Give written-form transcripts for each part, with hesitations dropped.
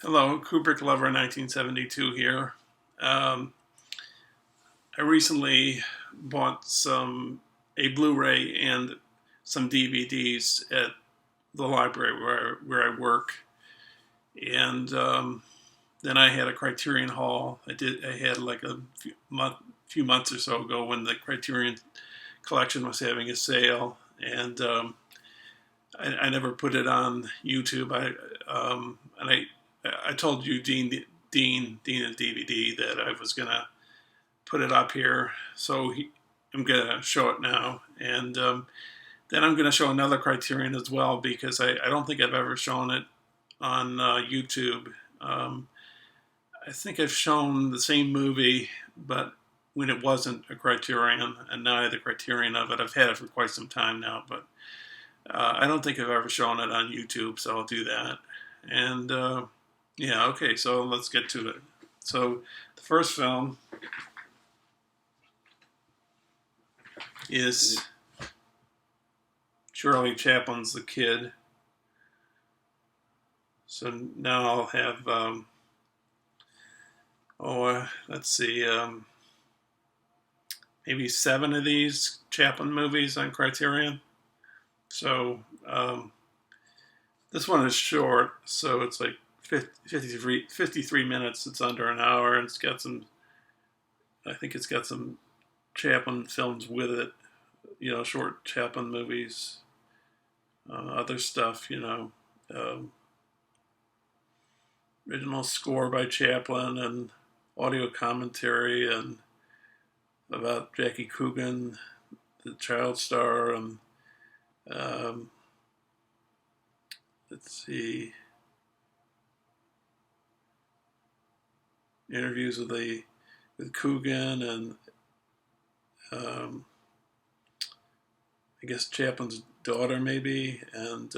Hello, Kubrick Lover 1972 here. Um, I recently bought a Blu-ray and some DVDs at the library where I work, and then I had a Criterion haul. I had like a few months or so ago when the Criterion collection was having a sale, and I never put it on YouTube. I told you, Dean and DVD, that I was gonna put it up here, so I'm gonna show it now, and then I'm gonna show another Criterion as well because I don't think I've ever shown it on YouTube. I think I've shown the same movie, but when it wasn't a Criterion, and now I have the Criterion of it. I've had it for quite some time now, but I don't think I've ever shown it on YouTube, so I'll do that. And yeah, okay, so let's get to it. So the first film is Charlie Chaplin's The Kid. So now I'll have, let's see, maybe 7 of these Chaplin movies on Criterion. So this one is short, so it's like 53 minutes. It's under an hour, and I think it's got some Chaplin films with it, short Chaplin movies, other stuff, original score by Chaplin and audio commentary and about Jackie Coogan, the child star, and let's see, interviews with Coogan and I guess Chaplin's daughter maybe, and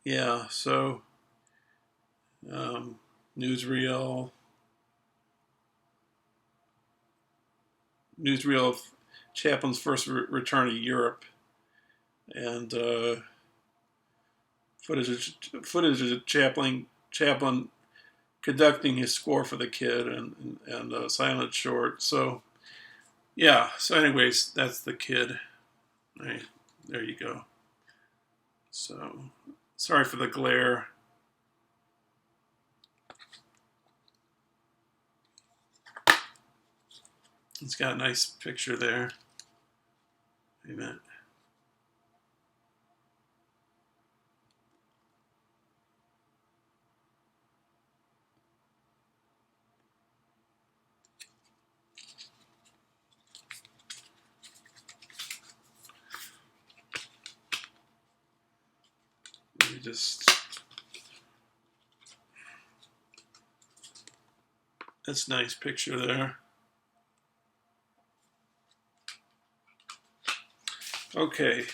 yeah, so newsreel of Chaplin's first return to Europe, and footage of Chaplin conducting his score for The Kid, and a silent short. So yeah, so anyways, that's The Kid. Right, there you go. So sorry for the glare. It's got a nice picture there. Wait a minute. That's a nice picture there. Okay,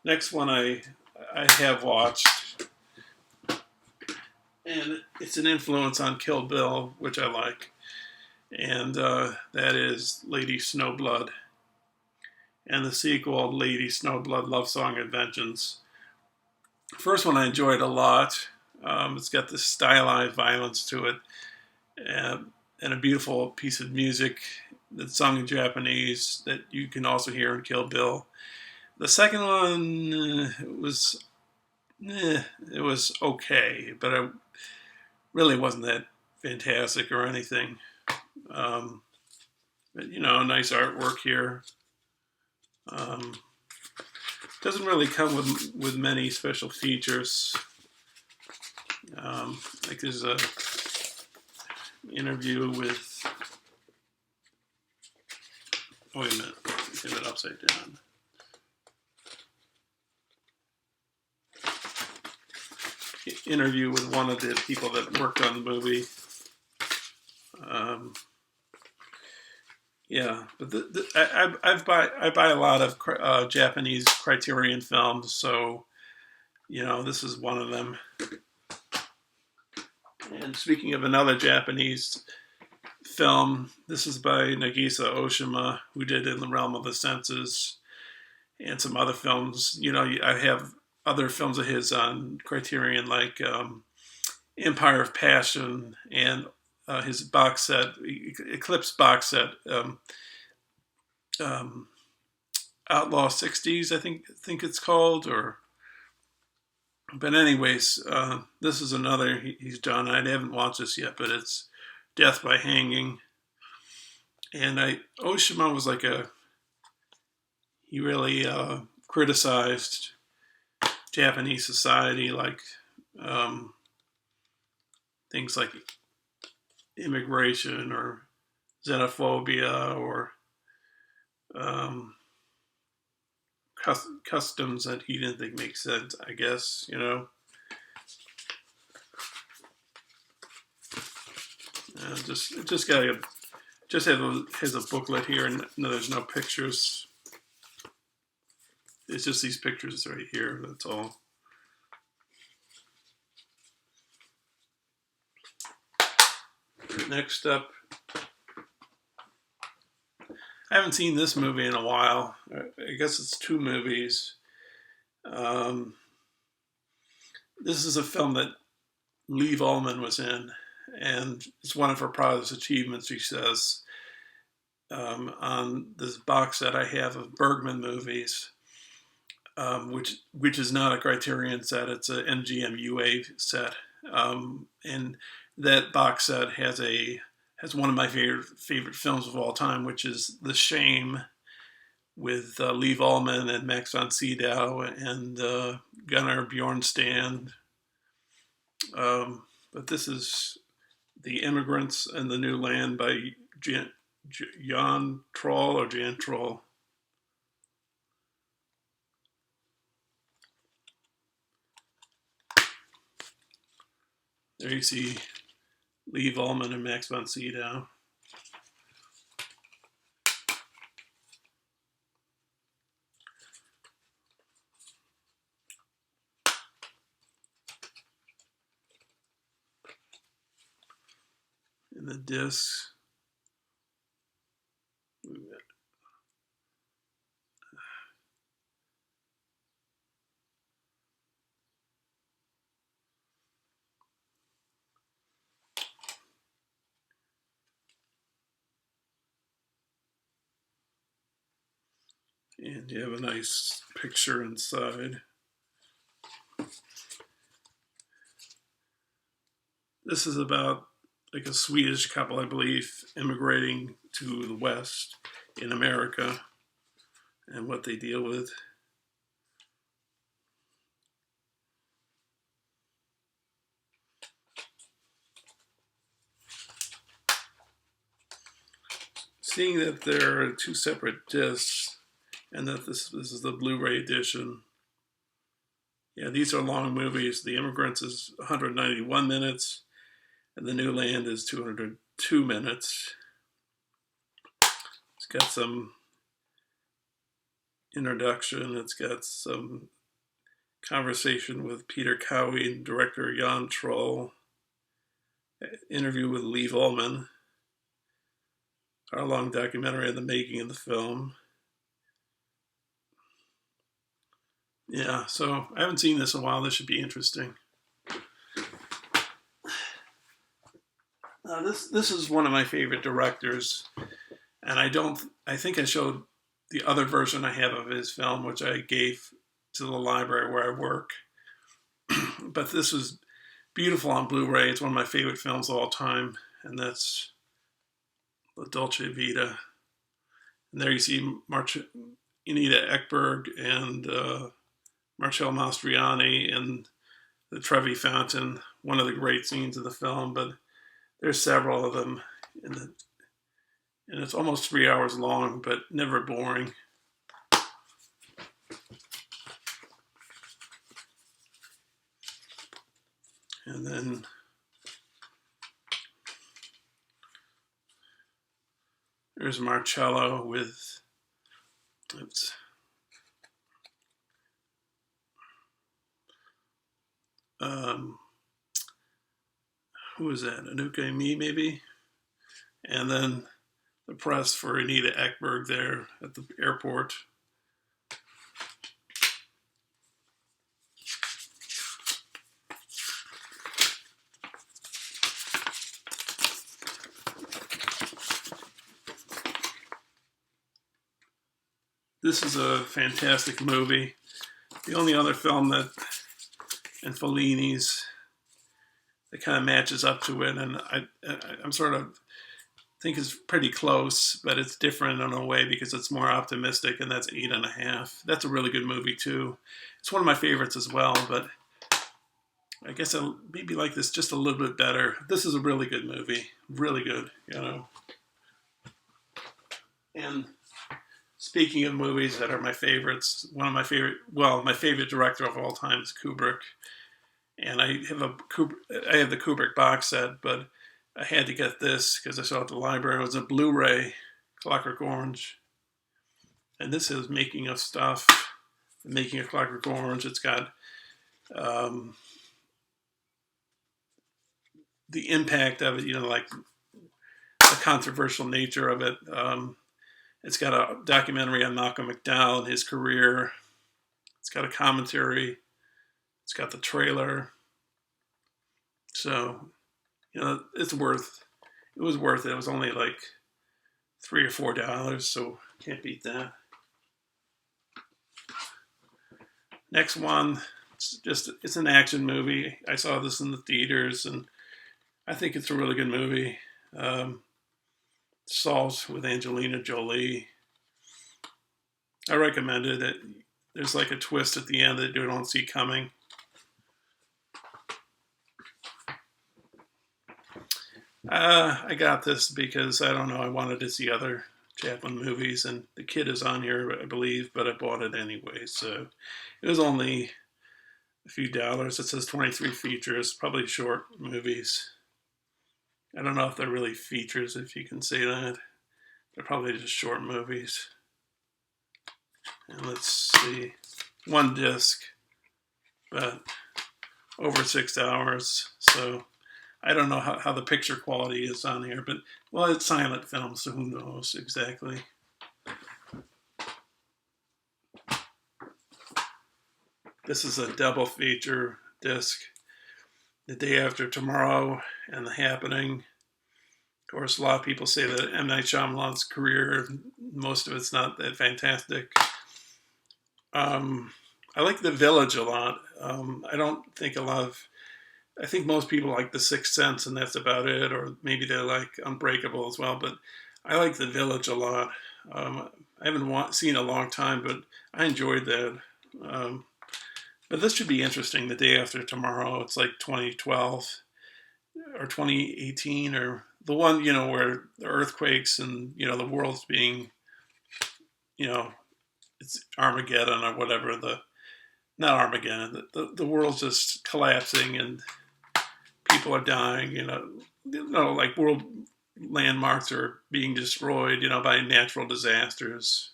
next one I have watched, and it's an influence on Kill Bill, which I like, and that is Lady Snowblood, and the sequel, Lady Snowblood Love Song Adventures. First one I enjoyed a lot. It's got this stylized violence to it, and a beautiful piece of music that's sung in Japanese that you can also hear in Kill Bill. The second one it was okay, but it really wasn't that fantastic or anything. But nice artwork here. Doesn't really come with many special features. Like there's a interview with. Oh, wait a minute. Get it upside down. Interview with one of the people that worked on the movie. Yeah, but I buy a lot of Japanese Criterion films, so this is one of them. And speaking of another Japanese film, this is by Nagisa Oshima, who did In the Realm of the Senses, and some other films. I have other films of his on Criterion, like Empire of Passion, and his box set, Eclipse box set, um, Outlaw 60s, I think it's called, or. But anyways, this is another he's done. I haven't watched this yet, but it's Death by Hanging. And Oshima was like he really criticized Japanese society, like things like immigration or xenophobia or customs that he didn't think make sense, I guess, you know. Just has a booklet here, and no, there's no pictures. It's just these pictures right here. That's all. Next up, I haven't seen this movie in a while. I guess it's two movies. This is a film that Liv Ullmann was in, and it's one of her proudest achievements, she says. On this box set I have of Bergman movies, which is not a Criterion set, it's a MGM UA set, and that box set has one of my favorite films of all time, which is The Shame, with Liv Ullmann and Max von Sydow and Gunnar Bjornstrand. But this is The Immigrants and the New Land by Jan Troll or Jan Troll. There you see Liv Ullmann and Max von Sydow. And the discs. And you have a nice picture inside. This is about like a Swedish couple, I believe, immigrating to the West in America and what they deal with. Seeing that there are two separate discs and that this is the Blu-ray edition. Yeah, these are long movies. The Immigrants is 191 minutes and The New Land is 202 minutes. It's got some introduction. It's got some conversation with Peter Cowie and director Jan Troll. Interview with Liv Ullmann. Hour-long documentary on the making of the film. Yeah, so I haven't seen this in a while. This should be interesting. This is one of my favorite directors, and I think I showed the other version I have of his film, which I gave to the library where I work. But this was beautiful on Blu-ray. It's one of my favorite films of all time, and that's La Dolce Vita. And there you see Anita Ekberg and Marcello Mastroianni and the Trevi Fountain, one of the great scenes of the film, but there's several of them, and it's almost 3 hours long, but never boring. And then there's Marcello with, who was that? Anuka Me, maybe? And then the press for Anita Ekberg there at the airport. This is a fantastic movie. The only other film that, and Fellini's, that kind of matches up to it, and I'm sort of think it's pretty close, but it's different in a way because it's more optimistic, and that's 8.5. That's a really good movie too. It's one of my favorites as well, but I guess I maybe like this just a little bit better. This is a really good movie, really good, you know. And speaking of movies that are my favorites, one of my favorite, well, my favorite director of all time is Kubrick. And I have the Kubrick box set, but I had to get this because I saw it at the library. It was a Blu-ray, Clockwork Orange. And this is Making of Stuff, Making of Clockwork Orange. It's got the impact of it, you know, like the controversial nature of it. It's got a documentary on Malcolm McDowell and his career. It's got a commentary. It's got the trailer. So, you know, it was worth it. It was only like $3 or $4, so can't beat that. Next one, it's an action movie. I saw this in the theaters, and I think it's a really good movie. Salt with Angelina Jolie. I recommend it. There's like a twist at the end that you don't see coming. I got this because, I don't know, I wanted to see other Chaplin movies, and The Kid is on here, I believe, but I bought it anyway, so it was only a few dollars. It says 23 features, probably short movies. I don't know if they're really features, if you can say that. They're probably just short movies. And let's see, one disc, but over 6 hours, so I don't know how the picture quality is on here, but, well, it's silent film, so who knows exactly. This is a double feature disc. The Day After Tomorrow and The Happening. Of course, a lot of people say that M. Night Shyamalan's career, most of it's not that fantastic. I like The Village a lot. I think most people like The Sixth Sense, and that's about it, or maybe they like Unbreakable as well, but I like The Village a lot. I haven't seen it in a long time, but I enjoyed that. But this should be interesting, The Day After Tomorrow. It's like 2012 or 2018, or the one, you know, where the earthquakes and, you know, the world's being, you know, it's Armageddon or whatever, not Armageddon, the world's just collapsing and people are dying, you know, like world landmarks are being destroyed, you know, by natural disasters.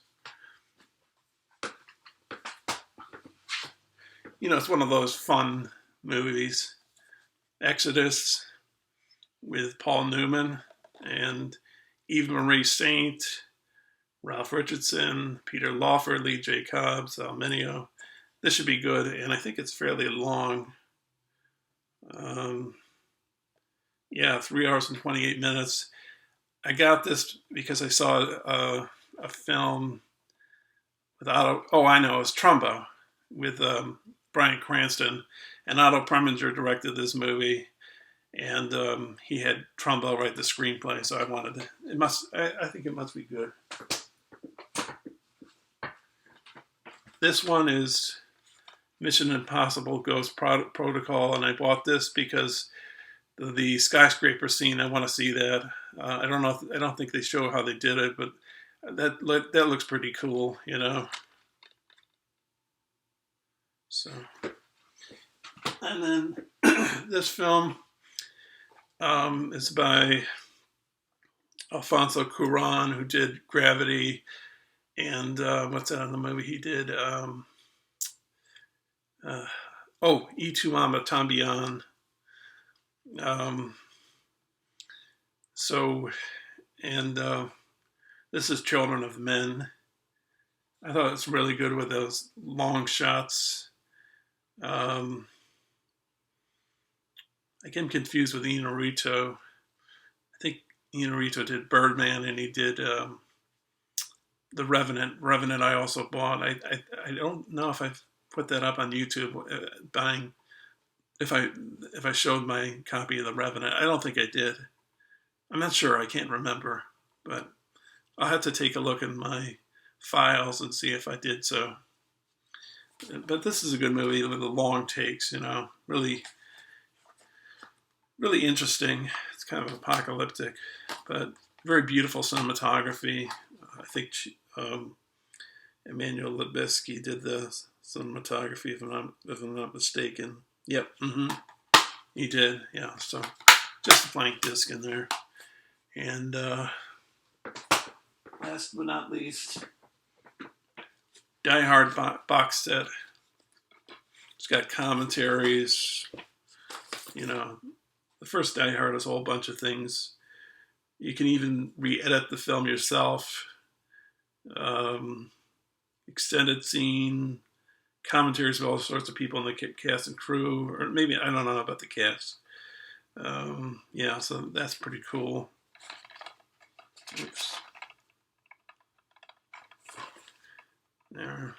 You know, it's one of those fun movies. Exodus with Paul Newman and Eve Marie Saint, Ralph Richardson, Peter Lawford, Lee J. Cobb, Sal Mineo. This should be good, and I think it's fairly long. 3 hours and 28 minutes. I got this because I saw a film with it's Trumbo with Bryan Cranston, and Otto Preminger directed this movie, and he had Trumbo write the screenplay, so I think it must be good. This one is Mission Impossible Ghost Protocol, and I bought this because the skyscraper scene, I want to see that. I don't think they show how they did it, but that looks pretty cool, you know. So, and then this film is by Alfonso Cuarón, who did Gravity, and what's that other movie he did? Y Tu Ama También. This is Children of Men. I thought it's really good with those long shots. I get him confused with Inarritu. I think Inarritu did Birdman, and he did The Revenant I also bought. I don't know if I've put that up on YouTube. Buying if I showed my copy of The Revenant. I don't think I did. I'm not sure. I can't remember, but I'll have to take a look in my files and see if I did so. But this is a good movie with the long takes. Really, really interesting. It's kind of apocalyptic, but very beautiful cinematography. I think Emmanuel Lubezki did the cinematography, if I'm not mistaken. Yep, he did. Yeah, so just a blank disc in there. And last but not least, Die Hard box set. It's got commentaries. The first Die Hard is a whole bunch of things. You can even re-edit the film yourself. Extended scene, commentaries of all sorts of people in the cast and crew, or maybe, I don't know about the cast. Yeah, so that's pretty cool. Oops. There.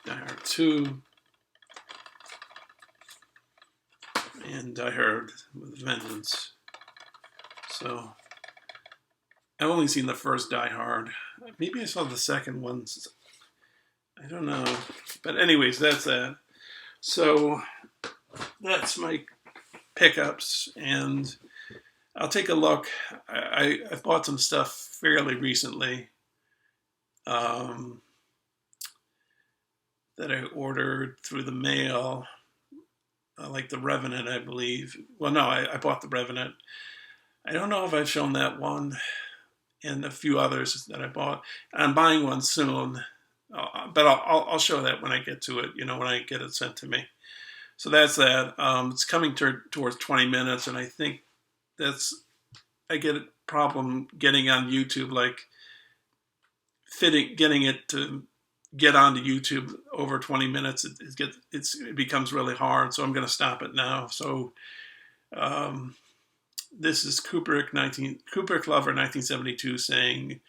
Die Hard 2. And Die Hard with Vengeance. So, I've only seen the first Die Hard. Maybe I saw the second one. I don't know. But anyways, that's that. So, that's my pickups. And I'll take a look. I've bought some stuff fairly recently that I ordered through the mail. Like The Revenant, I believe. Well, no, I bought The Revenant. I don't know if I've shown that one and a few others that I bought. I'm buying one soon, but I'll show that when I get to it, when I get it sent to me. So that's that. It's coming towards 20 minutes, and I think I get a problem getting on YouTube, like getting it to get onto YouTube over 20 minutes. It becomes really hard, so I'm going to stop it now. So this is Kubrick Lover 1972 saying,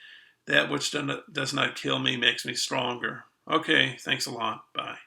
"That which does not kill me makes me stronger." Okay, thanks a lot. Bye.